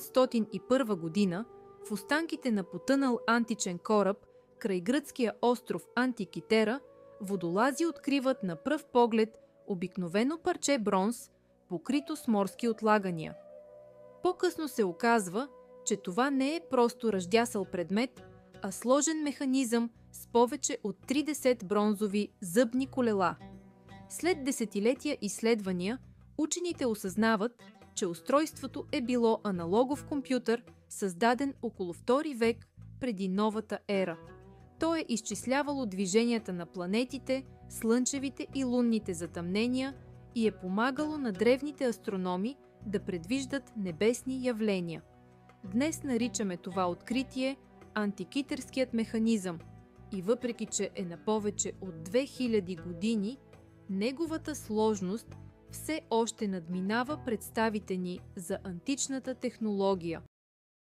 1901 година в останките на потънал античен кораб край гръцкия остров Антикитера водолази откриват на пръв поглед обикновено парче бронз, покрито с морски отлагания. По-късно се оказва, че това не е просто ръждясал предмет, а сложен механизъм с повече от 30 бронзови зъбни колела. След десетилетия изследвания, учените осъзнават, че устройството е било аналогов компютър, създаден около II век преди новата ера. То е изчислявало движенията на планетите, слънчевите и лунните затъмнения и е помагало на древните астрономи да предвиждат небесни явления. Днес наричаме това откритие антикитърският механизъм и въпреки, че е на повече от 2000 години, неговата сложност все още надминава представите ни за античната технология.